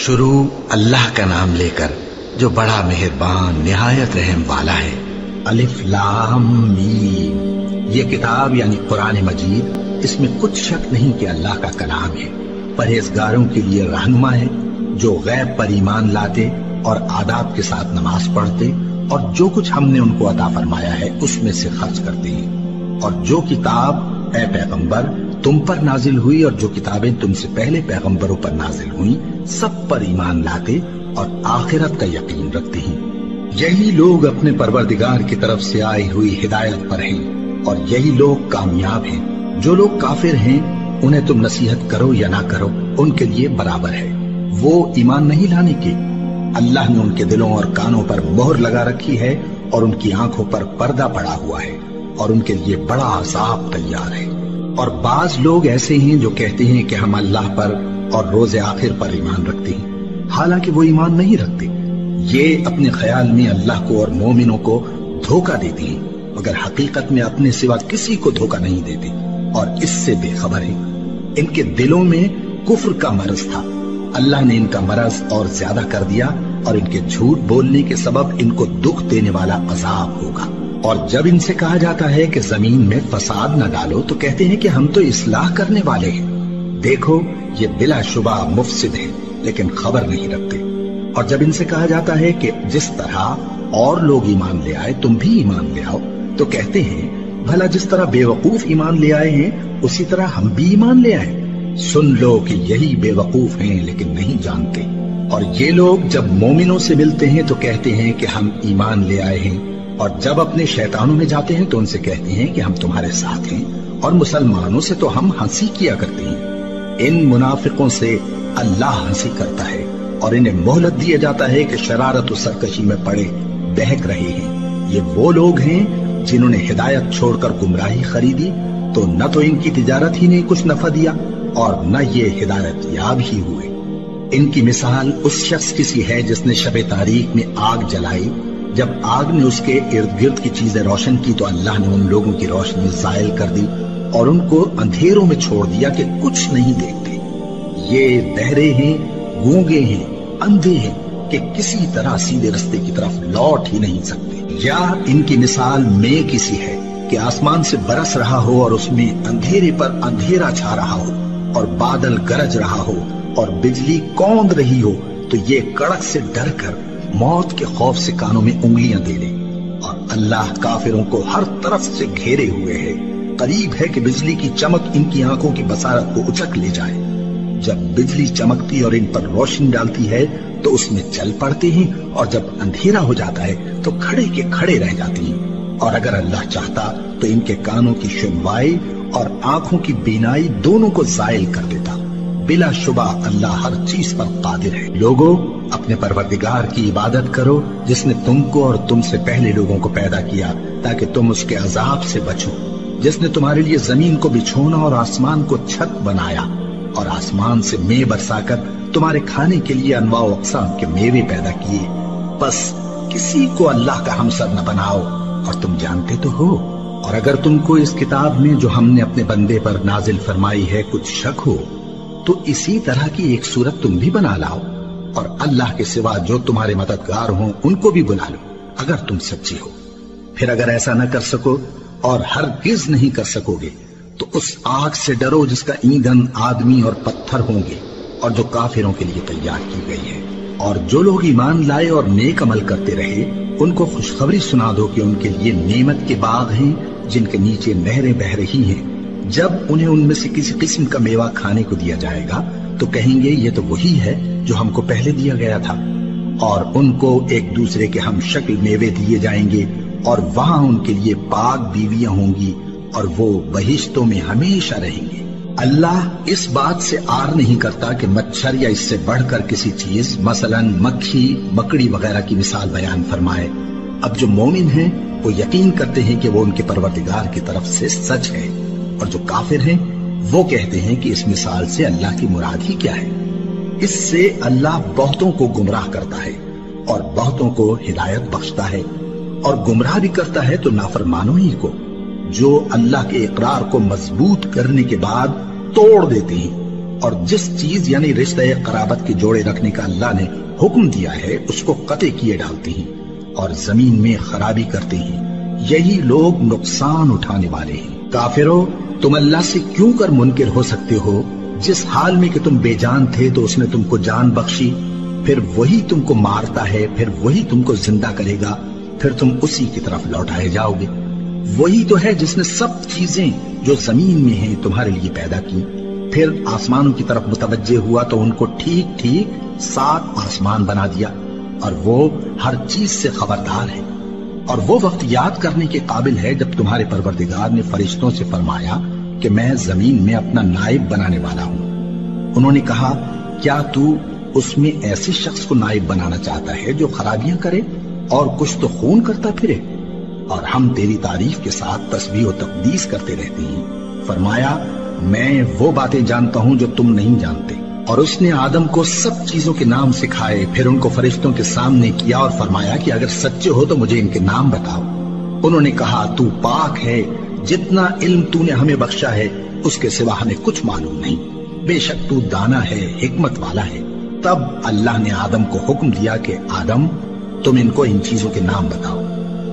شروع اللہ کا نام لے کر جو بڑا مہربان نہایت رحم والا ہے۔ الف لام میم، یہ کتاب یعنی قرآن مجید، اس میں کچھ شک نہیں کہ اللہ کا کلام ہے، پرہیزگاروں کے لیے رہنما ہے، جو غیب پر ایمان لاتے اور آداب کے ساتھ نماز پڑھتے اور جو کچھ ہم نے ان کو عطا فرمایا ہے اس میں سے خرچ کرتے ہیں، اور جو کتاب اے پیغمبر تم پر نازل ہوئی اور جو کتابیں تم سے پہلے پیغمبروں پر نازل ہوئیں سب پر ایمان لاتے اور آخرت کا یقین رکھتے ہیں۔ یہی لوگ اپنے پروردگار کی طرف سے آئی ہوئی ہدایت پر ہیں اور یہی لوگ کامیاب ہیں۔ جو لوگ کافر ہیں انہیں تم نصیحت کرو یا نہ کرو ان کے لیے برابر ہے، وہ ایمان نہیں لانے کے۔ اللہ نے ان کے دلوں اور کانوں پر مہر لگا رکھی ہے اور ان کی آنکھوں پر پردہ پڑا ہوا ہے اور ان کے لیے بڑا عذاب تیار ہے۔ اور بعض لوگ ایسے ہیں جو کہتے ہیں کہ ہم اللہ پر اور روز آخر پر ایمان رکھتے ہیں، حالانکہ وہ ایمان نہیں رکھتے۔ یہ اپنے خیال میں اللہ کو اور مومنوں کو دھوکہ دیتے ہیں، مگر حقیقت میں اپنے سوا کسی کو دھوکہ نہیں دیتے اور اس سے بے خبر ہیں۔ ان کے دلوں میں کفر کا مرض تھا، اللہ نے ان کا مرض اور زیادہ کر دیا اور ان کے جھوٹ بولنے کے سبب ان کو دکھ دینے والا عذاب ہوگا۔ اور جب ان سے کہا جاتا ہے کہ زمین میں فساد نہ ڈالو تو کہتے ہیں کہ ہم تو اصلاح کرنے والے ہیں۔ دیکھو یہ بلا شبہ مفسد ہے لیکن خبر نہیں رکھتے۔ اور جب ان سے کہا جاتا ہے کہ جس طرح اور لوگ ایمان لے آئے تم بھی ایمان لے آؤ تو کہتے ہیں بھلا جس طرح بے وقوف ایمان لے آئے ہیں اسی طرح ہم بھی ایمان لے آئے۔ سن لو کہ یہی بے وقوف ہیں لیکن نہیں جانتے۔ اور یہ لوگ جب مومنوں سے ملتے ہیں تو کہتے ہیں کہ ہم ایمان لے آئے ہیں، اور جب اپنے شیطانوں میں جاتے ہیں تو ان سے کہتے ہیں کہ ہم تمہارے ساتھ ہیں، اور مسلمانوں سے تو ہم ہنسی کیا کرتے ہیں۔ ان منافقوں سے اللہ ہنسی کرتا ہے اور انہیں مہلت دیا جاتا ہے کہ شرارت و سرکشی میں پڑے بہک رہے ہیں۔ یہ وہ لوگ ہیں جنہوں نے ہدایت چھوڑ کر گمراہی خریدی، تو نہ تو ان کی تجارت ہی نے کچھ نفع دیا اور نہ یہ ہدایت یاب ہی ہوئے۔ ان کی مثال اس شخص کی سی ہے جس نے شب تاریک میں آگ جلائی، جب آگ نے اس کے ارد گرد کی چیزیں روشن کی تو اللہ نے ان لوگوں کی روشنی زائل کر دی اور ان کو اندھیروں میں چھوڑ دیا کہ کچھ نہیں دیکھتے۔ یہ بہرے ہیں، گونگے ہیں، اندھے ہیں کہ کسی طرح سیدھے رستے کی طرف لوٹ ہی نہیں سکتے۔ یا ان کی مثال میں کسی ہے کہ آسمان سے برس رہا ہو اور اس میں اندھیرے پر اندھیرا چھا رہا ہو اور بادل گرج رہا ہو اور بجلی کوند رہی ہو تو یہ کڑک سے ڈر کر موت کے خوف سے کانوں میں انگلیاں دے لے۔ اور اللہ کافروں کو ہر طرف سے گھیرے ہوئے ہے، قریب ہے کہ بجلی کی چمک ان کی آنکھوں کی بصارت کو اچک لے جائے۔ جب بجلی چمکتی اور ان پر روشنی ڈالتی ہے تو اس میں چل پڑتے ہیں، اور جب اندھیرا ہو جاتا ہے تو کھڑے کے کھڑے رہ جاتے ہیں۔ اور اگر اللہ چاہتا تو ان کے کانوں کی سنوائی اور آنکھوں کی بینائی دونوں کو زائل کر دیتا۔ بلا شبہ اللہ ہر چیز پر قادر ہے۔ لوگو اپنے پروردگار کی عبادت کرو جس نے تم کو اور تم سے پہلے لوگوں کو پیدا کیا تاکہ تم اس کے عذاب سے بچو، جس نے تمہارے لیے زمین کو بچھونا اور آسمان کو چھت بنایا اور آسمان سے میوہ برسا کر تمہارے کھانے کے لیے انواع و اقسام کے میوے پیدا کیے۔ بس کسی کو اللہ کا ہمسر نہ بناؤ اور تم جانتے تو ہو۔ اور اگر تم کو اس کتاب میں جو ہم نے اپنے بندے پر نازل فرمائی ہے کچھ شک ہو تو اسی طرح کی ایک صورت تم بھی بنا لاؤ، اور اللہ کے سوا جو تمہارے مددگار ہوں ان کو بھی بلا لو اگر تم سچے ہو۔ پھر اگر ایسا نہ کر سکو اور ہرگز نہیں کر سکو گے تو اس آگ سے ڈرو جس کا ایندھن آدمی اور پتھر ہوں گے اور جو کافروں کے لیے تیار کی گئی ہے۔ اور جو لوگ ایمان لائے اور نیک عمل کرتے رہے ان کو خوشخبری سنا دو کہ ان کے لیے نعمت کے باغ ہیں جن کے نیچے نہریں بہہ رہی ہیں۔ جب انہیں ان میں سے کسی قسم کا میوہ کھانے کو دیا جائے گا تو کہیں گے یہ تو وہی ہے جو ہم کو پہلے دیا گیا تھا، اور ان کو ایک دوسرے کے ہم شکل میوے دیے جائیں گے اور وہاں ان کے لیے پاک بیویاں ہوں گی اور وہ بہشتوں میں ہمیشہ رہیں گے۔ اللہ اس بات سے آر نہیں کرتا کہ مچھر یا اس سے بڑھ کر کسی چیز مثلاً مکھی، مکڑی وغیرہ کی مثال بیان فرمائے۔ اب جو مومن ہیں وہ یقین کرتے ہیں کہ وہ ان کے پروردگار کی طرف سے سچ ہے، اور جو کافر ہیں وہ کہتے ہیں کہ اس مثال سے اللہ کی مراد ہی کیا ہے۔ اس سے اللہ بہتوں کو گمراہ کرتا ہے اور بہتوں کو ہدایت بخشتا ہے، اور گمراہ بھی کرتا ہے تو نافرمانوں ہی کو، جو اللہ کے اقرار کو مضبوط کرنے کے بعد توڑ دیتے ہیں اور جس چیز یعنی رشتہ قرابت کے جوڑے رکھنے کا اللہ نے حکم دیا ہے اس کو قطع کیے ڈالتے ہیں اور زمین میں خرابی کرتے ہیں، یہی لوگ نقصان اٹھانے والے ہیں۔ کافرو، تم اللہ سے کیوں کر منکر ہو سکتے ہو؟ جس حال میں کہ تم بے جان تھے تو اس نے تم کو جان بخشی، پھر وہی تم کو مارتا ہے، پھر وہی تم کو زندہ کرے گا، پھر تم اسی کی طرف لوٹائے جاؤ گے۔ وہی تو ہے جس نے سب چیزیں جو زمین میں ہیں تمہارے لیے پیدا کی، پھر آسمانوں کی طرف متوجہ ہوا تو ان کو ٹھیک ٹھیک 7 آسمان بنا دیا، اور وہ ہر چیز سے خبردار ہے۔ اور وہ وقت یاد کرنے کے قابل ہے جب تمہارے پروردگار نے فرشتوں سے فرمایا کہ میں زمین میں اپنا نائب بنانے والا ہوں۔ انہوں نے کہا، کیا تو اس میں ایسے شخص کو نائب بنانا چاہتا ہے جو خرابیاں کرے اور کچھ تو خون کرتا پھرے؟ اور ہم تیری تعریف کے ساتھ تسبیح و تقدیس کرتے رہتے ہیں۔ فرمایا، میں وہ باتیں جانتا ہوں جو تم نہیں جانتے۔ اور اس نے آدم کو سب چیزوں کے نام سکھائے، پھر ان کو فرشتوں کے سامنے کیا اور فرمایا کہ اگر سچے ہو تو مجھے ان کے نام بتاؤ۔ انہوں نے کہا، تو پاک ہے، جتنا علم تو نے ہمیں بخشا ہے اس کے سوا ہمیں کچھ معلوم نہیں، بے شک تو دانا ہے، حکمت والا ہے۔ تب اللہ نے آدم کو حکم دیا کہ آدم، تم ان کو ان چیزوں کے نام بتاؤ۔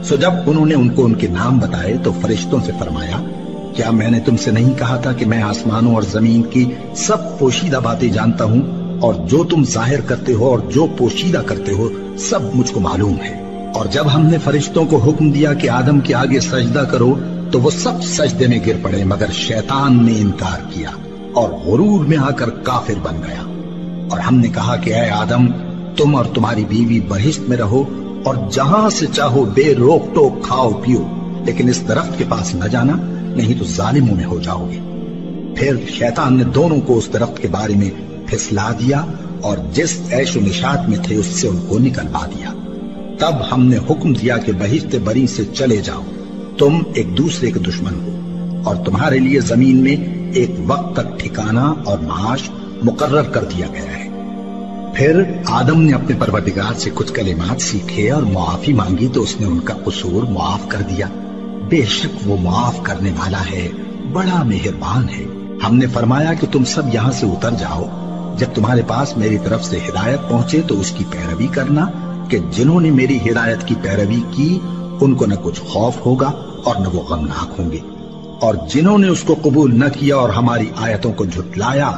سو جب انہوں نے ان کو ان کے نام بتائے تو فرشتوں سے فرمایا، کیا میں نے تم سے نہیں کہا تھا کہ میں آسمانوں اور زمین کی سب پوشیدہ باتیں جانتا ہوں، اور جو تم ظاہر کرتے ہو اور جو پوشیدہ کرتے ہو سب مجھ کو معلوم ہے۔ اور جب ہم نے فرشتوں کو حکم دیا کہ آدم کے آگے سجدہ کرو تو وہ سب سجدے میں گر پڑے، مگر شیطان نے انکار کیا اور غرور میں آ کر کافر بن گیا۔ اور ہم نے کہا کہ اے آدم، تم اور تمہاری بیوی بہشت میں رہو اور جہاں سے چاہو بے روک ٹوک کھاؤ پیو، لیکن اس درخت کے پاس نہ جانا، نہیں تو ظالموں میں ہو جاؤ گے۔ پھر شیطان نے دونوں کو اس درخت کے بارے میں پھسلا دیا اور جس عیش و نشاط میں تھے اس سے ان کو نکلوا دیا۔ تب ہم نے حکم دیا کہ بہشت بری سے چلے جاؤ، تم ایک دوسرے کے دشمن ہو، اور تمہارے لیے زمین میں ایک وقت تک ٹھکانہ اور معاش مقرر کر دیا گیا ہے۔ پھر آدم نے اپنے پروردگار سے کچھ کلمات سیکھے اور معافی مانگی تو اس نے ان کا قصور معاف کر دیا۔ بے شک وہ معاف کرنے والا ہے، بڑا مہربان ہے۔ ہم نے فرمایا کہ تم سب یہاں سے اتر جاؤ، جب تمہارے پاس میری طرف سے ہدایت پہنچے تو اس کی پیروی کرنا، کہ جنہوں نے میری ہدایت کی پیروی کی ان کو نہ کچھ خوف ہوگا اور نہ وہ غمناک ہوں گے، اور جنہوں نے اس کو قبول نہ کیا اور ہماری آیتوں کو جھٹلایا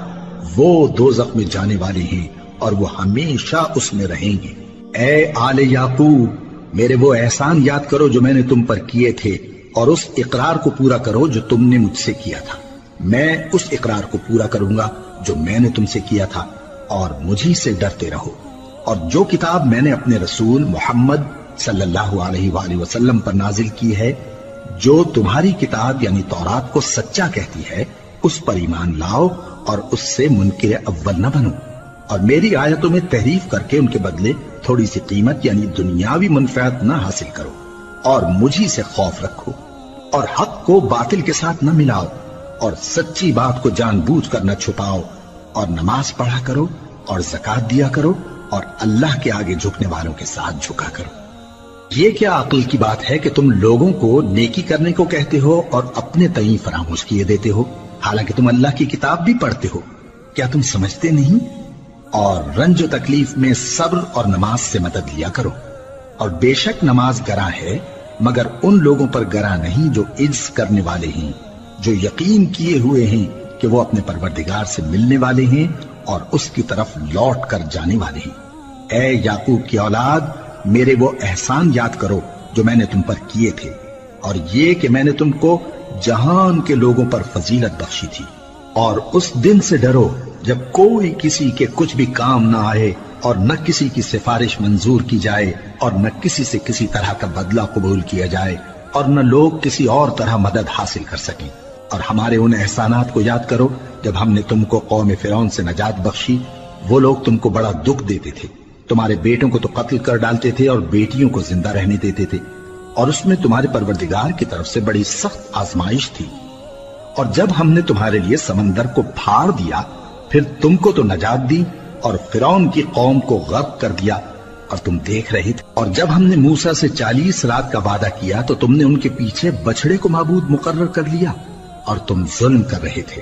وہ دوزخ میں جانے والے ہیں اور وہ ہمیشہ اس میں رہیں گے۔ اے آل یعقوب، میرے وہ احسان یاد کرو جو میں نے تم پر کیے تھے، اور اس اقرار کو پورا کرو جو تم نے مجھ سے کیا تھا۔ میں اس اقرار کو پورا کروں گا جو میں نے تم سے کیا تھا، اور مجھی سے ڈرتے رہو۔ اور جو کتاب میں نے اپنے رسول محمد صلی اللہ علیہ وآلہ وسلم پر نازل کی ہے، جو تمہاری کتاب یعنی تورات کو سچا کہتی ہے، اس پر ایمان لاؤ اور اس سے منکر اول نہ بنو، اور میری آیتوں میں تحریف کر کے ان کے بدلے تھوڑی سی قیمت یعنی دنیاوی منفعت نہ حاصل کرو، اور مجھی سے خوف رکھو، اور حق کو باطل کے ساتھ نہ ملاؤ، اور سچی بات کو جان بوجھ کر نہ چھپاؤ، اور نماز پڑھا کرو اور زکوٰۃ دیا کرو، اور اللہ کے آگے جھکنے والوں کے ساتھ جھکا کرو۔ یہ کیا عقل کی بات ہے کہ تم لوگوں کو نیکی کرنے کو کہتے ہو اور اپنے تئیں فراموش کیے دیتے ہو، حالانکہ تم اللہ کی کتاب بھی پڑھتے ہو؟ کیا تم سمجھتے نہیں؟ اور رنج و تکلیف میں صبر اور نماز سے مدد لیا کرو، اور بے شک نماز گراں ہے، مگر ان لوگوں پر گراں نہیں جو عجز کرنے والے ہیں، جو یقین کیے ہوئے ہیں کہ وہ اپنے پروردگار سے ملنے والے ہیں اور اس کی طرف لوٹ کر جانے والے ہیں۔ اے یعقوب کی اولاد، میرے وہ احسان یاد کرو جو میں نے تم پر کیے تھے، اور یہ کہ میں نے تم کو جہان کے لوگوں پر فضیلت بخشی تھی۔ اور اس دن سے ڈرو جب کوئی کسی کے کچھ بھی کام نہ آئے، اور نہ کسی کی سفارش منظور کی جائے، اور نہ کسی سے کسی طرح کا بدلہ قبول کیا جائے، اور نہ لوگ کسی اور طرح مدد حاصل کر سکیں۔ اور ہمارے ان احسانات کو یاد کرو جب ہم نے تم کو قوم فرعون سے نجات بخشی۔ وہ لوگ تم کو بڑا دکھ دیتے تھے، تمہارے بیٹوں کو تو قتل کر ڈالتے تھے اور بیٹیوں کو زندہ رہنے دیتے تھے، اور اس میں تمہارے پروردگار کی طرف سے بڑی سخت آزمائش تھی۔ اور جب ہم نے تمہارے لیے سمندر کو پھاڑ دیا، پھر تم کو تو نجات دی اور فرعون کی قوم کو غرق کر دیا، اور تم دیکھ رہے تھے۔ اور جب ہم نے موسیٰ سے 40 رات کا وعدہ کیا تو تم نے ان کے پیچھے بچڑے کو معبود مقرر کر لیا، اور تم ظلم کر رہے تھے۔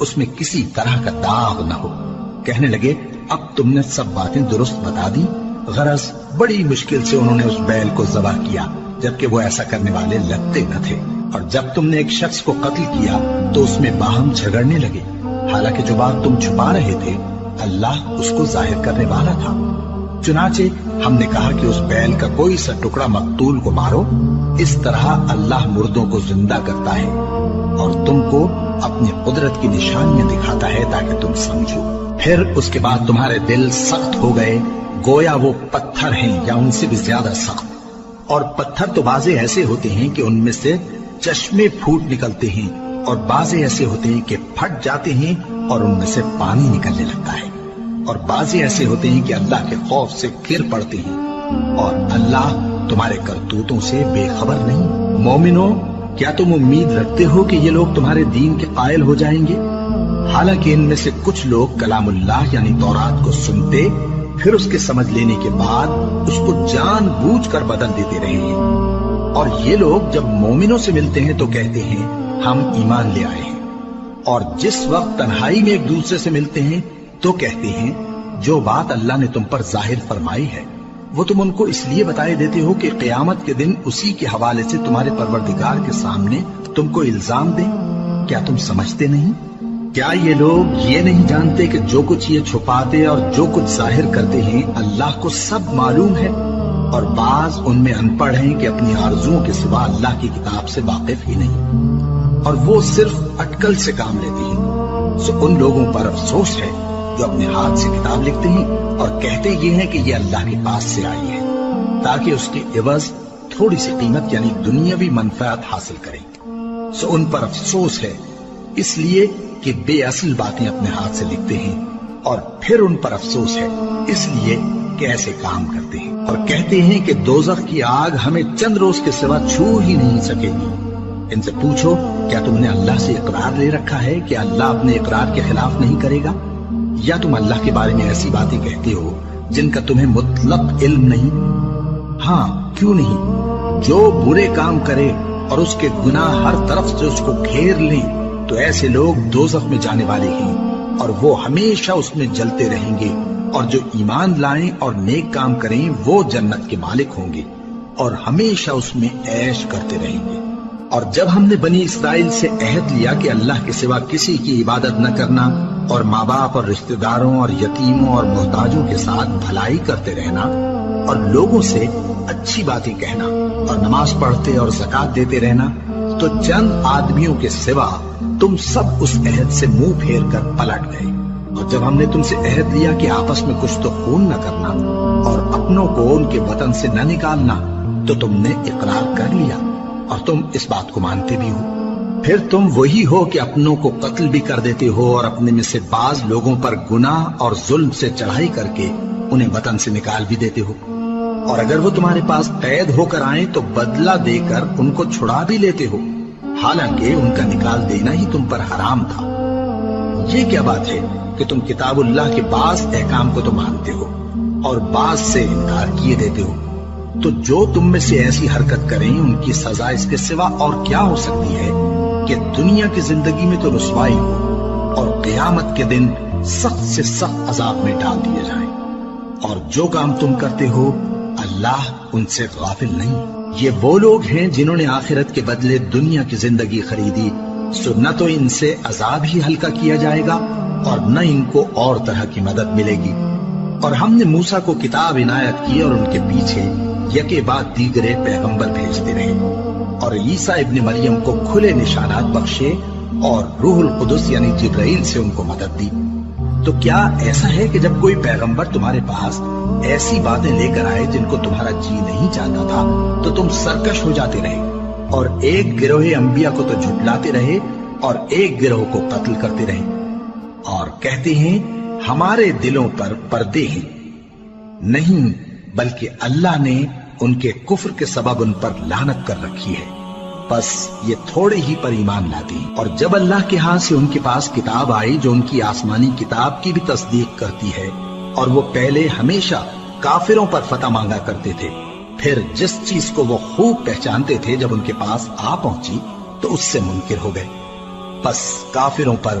اس میں کسی طرح کا داغ نہ ہو۔ کہنے لگے اب تم نے سب باتیں درست بتا دی۔ غرض بڑی مشکل سے انہوں نے اس بیل کو ذبح کیا، جبکہ وہ ایسا کرنے والے لگتے نہ تھے۔ اور جب تم نے ایک شخص کو قتل کیا تو اس میں باہم جھگڑنے لگے، حالانکہ جو بات تم چھپا رہے تھے اللہ اس کو ظاہر کرنے والا تھا۔ چنانچہ ہم نے کہا کہ اس بیل کا کوئی سا ٹکڑا مقتول کو مارو، اس طرح اللہ مردوں کو زندہ کرتا ہے اور تم کو اپنی قدرت کی نشانیاں دکھاتا ہے تاکہ تم سمجھو۔ پھر اس کے بعد تمہارے دل سخت ہو گئے، گویا وہ پتھر ہیں یا ان سے بھی زیادہ سخت۔ اور پتھر تو بعضے ایسے ہوتے ہیں کہ ان میں سے چشمے پھوٹ نکلتے ہیں، اور بعضے ایسے ہوتے ہیں کہ پھٹ جاتے ہیں اور ان میں سے پانی نکلنے لگتا ہے، اور بعضے ایسے ہوتے ہیں کہ اللہ کے خوف سے گر پڑتے ہیں، اور اللہ تمہارے کرتوتوں سے بے خبر نہیں۔ مومنو، کیا تم امید رکھتے ہو کہ یہ لوگ تمہارے دین کے قائل ہو جائیں گے؟ حالانکہ ان میں سے کچھ لوگ کلام اللہ یعنی تورات کو سنتے، پھر اس کے سمجھ لینے کے بعد اس کو جان بوجھ کر بدل دیتے رہے ہیں۔ اور یہ لوگ جب مومنوں سے ملتے ہیں تو کہتے ہیں ہم ایمان لے آئے ہیں، اور جس وقت تنہائی میں ایک دوسرے سے ملتے ہیں تو کہتے ہیں جو بات اللہ نے تم پر ظاہر فرمائی ہے وہ تم ان کو اس لیے بتائے دیتے ہو کہ قیامت کے دن اسی کے حوالے سے تمہارے پروردگار کے سامنے تم کو الزام دیں۔ کیا تم سمجھتے نہیں؟ کیا یہ لوگ یہ نہیں جانتے کہ جو کچھ یہ چھپاتے اور جو کچھ ظاہر کرتے ہیں اللہ کو سب معلوم ہے؟ اور بعض ان میں ان پڑھ ہیں کہ اپنی آرزوؤں کے سوا اللہ کی کتاب سے واقف ہی نہیں، اور وہ صرف اٹکل سے کام لیتے ہیں۔ سو ان لوگوں پر افسوس ہے جو اپنے ہاتھ سے کتاب لکھتے ہیں اور کہتے یہ ہیں کہ یہ اللہ کے پاس سے آئی ہے، تاکہ اس کے عوض تھوڑی سی قیمت یعنی دنیاوی منفعت حاصل کریں۔ سو ان پر افسوس ہے اس لیے کہ بے اصل باتیں اپنے ہاتھ سے لکھتے ہیں، اور پھر ان پر افسوس ہے اس لیے کہ ایسے کام کرتے ہیں، اور کہتے ہیں کہ دوزخ کی آگ ہمیں چند روز کے سوا چھو ہی نہیں سکے گی۔ ان سے پوچھو کیا تم نے اللہ سے اقرار لے رکھا ہے کہ اللہ اپنے اقرار کے خلاف نہیں کرے گا؟ یا تم اللہ کے بارے میں ایسی باتیں کہتے ہو جن کا تمہیں مطلق علم نہیں؟ ہاں کیوں نہیں، جو برے کام کرے اور اس کے گناہ ہر طرف سے اس کو گھیر لیں تو ایسے لوگ دوزخ میں جانے والے ہیں، اور وہ ہمیشہ اس میں جلتے رہیں گے، اور جو ایمان لائیں اور نیک کام کریں وہ جنت کے مالک ہوں گے اور ہمیشہ اس میں عیش کرتے رہیں گے۔ اور جب ہم نے بنی اسرائیل سے عہد لیا کہ اللہ کے سوا کسی کی عبادت نہ کرنا، اور ماں باپ اور رشتہ داروں اور یتیموں اور محتاجوں کے ساتھ بھلائی کرتے رہنا، اور لوگوں سے اچھی باتیں کہنا، اور نماز پڑھتے اور زکوٰۃ دیتے رہنا، تو چند آدمیوں کے سوا تم سب اس عہد سے منہ پھیر کر پلٹ گئے۔ اور جب ہم نے تم سے عہد لیا کہ آپس میں کچھ تو خون نہ کرنا اور اپنوں کو ان کے وطن سے نہ نکالنا، تو تم نے اقرار کر لیا اور تم اس بات کو مانتے بھی ہو۔ پھر تم وہی ہو کہ اپنوں کو قتل بھی کر دیتے ہو اور اپنے میں سے بعض لوگوں پر گناہ اور ظلم سے چڑھائی کر کے انہیں وطن سے نکال بھی دیتے ہو، اور اگر وہ تمہارے پاس قید ہو کر آئیں تو بدلہ دے کر ان کو چھڑا بھی لیتے ہو، حالانکہ ان کا نکال دینا ہی تم پر حرام تھا۔ یہ کیا بات ہے کہ تم کتاب اللہ کے بعض احکام کو تو مانتے ہو اور بعض سے انکار کیے دیتے ہو؟ تو جو تم میں سے ایسی حرکت کریں ان کی سزا اس کے سوا اور کیا ہو سکتی ہے کہ دنیا کی زندگی میں تو رسوائی ہو اور قیامت کے دن سخت سے سخت عذاب میں ڈال دیے جائیں۔ اور جو کام تم کرتے ہو اللہ ان سے غافل نہیں۔ یہ وہ لوگ ہیں جنہوں نے آخرت کے بدلے دنیا کی زندگی خریدی، سو نہ تو ان سے عذاب ہی ہلکا کیا جائے گا اور نہ ان کو اور طرح کی مدد ملے گی۔ اور ہم نے موسیٰ کو کتاب عنایت کی اور ان کے پیچھے یکے بعد دیگرے پیغمبر بھیجتے رہے، اور عیسیٰ ابن مریم کو کھلے نشانات بخشے اور روح القدس یعنی جبرائیل سے ان کو مدد دی۔ تو کیا ایسا ہے کہ جب کوئی پیغمبر تمہارے پاس ایسی باتیں لے کر آئے جن کو تمہارا جی نہیں چاہتا تھا تو تم سرکش ہو جاتے رہے، اور ایک گروہ انبیاء کو تو جھٹلاتے رہے اور ایک گروہ کو قتل کرتے رہے، اور کہتے ہیں ہمارے دلوں پر پردے ہیں؟ نہیں، بلکہ اللہ نے ان کے کفر کے سبب ان پر لعنت کر رکھی ہے، بس یہ تھوڑے ہی پر ایمان لاتے ہیں۔ اور جب اللہ کے ہاں سے ان کے پاس کتاب آئی جو ان کی آسمانی کتاب کی بھی تصدیق کرتی ہے، اور وہ پہلے ہمیشہ کافروں پر فتح مانگا کرتے تھے، پھر جس چیز کو وہ خوب پہچانتے تھے جب ان کے پاس آ پہنچی تو اس سے منکر ہو گئے، بس کافروں پر